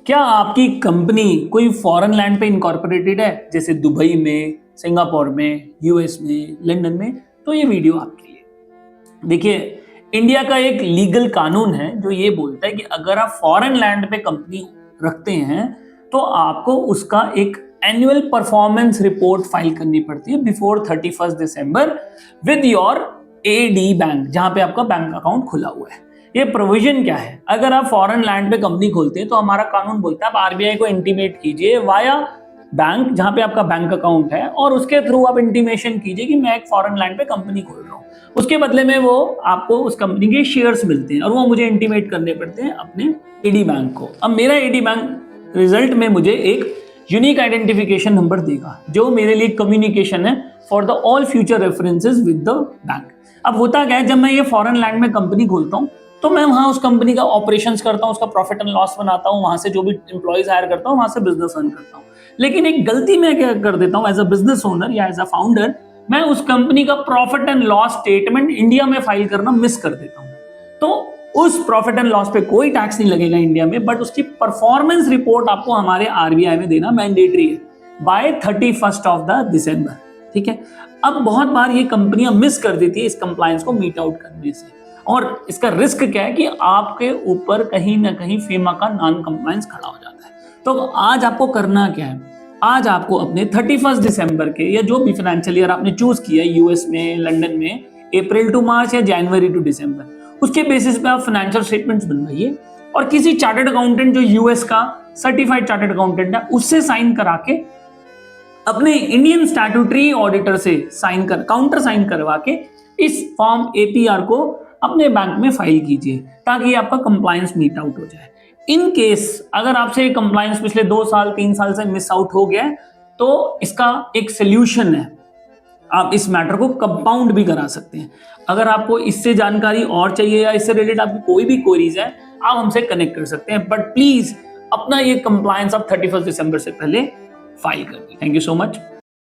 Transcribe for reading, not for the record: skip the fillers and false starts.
क्या आपकी कंपनी कोई फॉरेन लैंड पे इनकॉर्पोरेटेड है, जैसे दुबई में, सिंगापुर में, यूएस में, लंदन में? तो ये वीडियो आपके लिए। देखिए, इंडिया का एक लीगल कानून है जो ये बोलता है कि अगर आप फॉरेन लैंड पे कंपनी रखते हैं तो आपको उसका एक एनुअल परफॉर्मेंस रिपोर्ट फाइल करनी पड़ती है before 31 December with your AD bank, जहां पे आपका बैंक अकाउंट खुला हुआ है। ये प्रोविजन क्या है? अगर आप फॉरेन लैंड पे कंपनी खोलते हैं तो हमारा कानून बोलता है आप आरबीआई को इंटीमेट कीजिए वाया बैंक, जहां पे आपका बैंक अकाउंट है, और उसके थ्रू आप इंटीमेशन कीजिए कि मैं एक फॉरेन लैंड पे कंपनी खोल रहा हूँ। उसके बदले में वो आपको उस कंपनी के शेयर्स मिलते हैं और वो मुझे इंटीमेट करने पड़ते हैं अपने एडी बैंक को। अब मेरा एडी बैंक रिजल्ट में मुझे एक यूनिक आइडेंटिफिकेशन नंबर देगा जो मेरे लिए कम्युनिकेशन है for the all future references with the bank. अब होता क्या है, जब मैं ये फॉरेन लैंड में कंपनी खोलता हूँ तो मैं वहां उस कंपनी का ऑपरेशंस करता हूँ, उसका प्रॉफिट एंड लॉस बनाता हूँ, वहां से जो भी एम्प्लॉइज हायर करता हूँ वहां से बिजनेस रन करता हूँ। लेकिन एक गलती मैं क्या कर देता हूँ एज अ बिजनेस ओनर या एज अ फाउंडर, मैं उस कंपनी का profit and loss statement India में फाइल करना मिस कर देता हूँ। तो उस प्रॉफिट एंड लॉस पे कोई टैक्स नहीं लगेगा इंडिया में, बट उसकी परफॉर्मेंस रिपोर्ट आपको हमारे आरबीआई में देना मैंडेटरी है बाय 31 ऑफ द दिसंबर। ठीक है। अब बहुत बार ये कंपनियां मिस कर देती है इस कंप्लायंस को मीट आउट करने से, और इसका रिस्क क्या है कि आपके ऊपर कहीं ना कहीं फीमा का नॉन कंप्लायंस खड़ा हो जाता है। तो आज आपको करना क्या है? आज आपको अपने 31 दिसंबर के या जो भी फाइनेंशियल ईयर आपने चूज किया है, यूएस में, लंदन में, अप्रैल टू मार्च या जनवरी टू दिसंबर, उसके बेसिस पे आप फाइनेंशियल स्टेटमेंट्स बनवाइए और किसी चार्टर्ड अकाउंटेंट जो यूएस का सर्टिफाइड चार्टर्ड अकाउंटेंट है उससे साइन करा के अपने इंडियन स्टैट्यूटरी ऑडिटर से काउंटर साइन करवा के इस फॉर्म एपीआर को अपने बैंक में फाइल कीजिए ताकि आपका कंप्लायंस मीट आउट हो जाए। इन केस अगर आपसे कंप्लायंस पिछले 2 साल 3 साल से मिस आउट हो गया है तो इसका एक सोल्यूशन है, आप इस मैटर को कंपाउंड भी करा सकते हैं। अगर आपको इससे जानकारी और चाहिए या इससे रिलेटेड आपकी कोई भी क्वेरीज है, आप हमसे कनेक्ट कर सकते हैं, बट प्लीज अपना ये कंप्लायंस आप 31 दिसंबर से पहले फाइल कर दें। Thank you so much.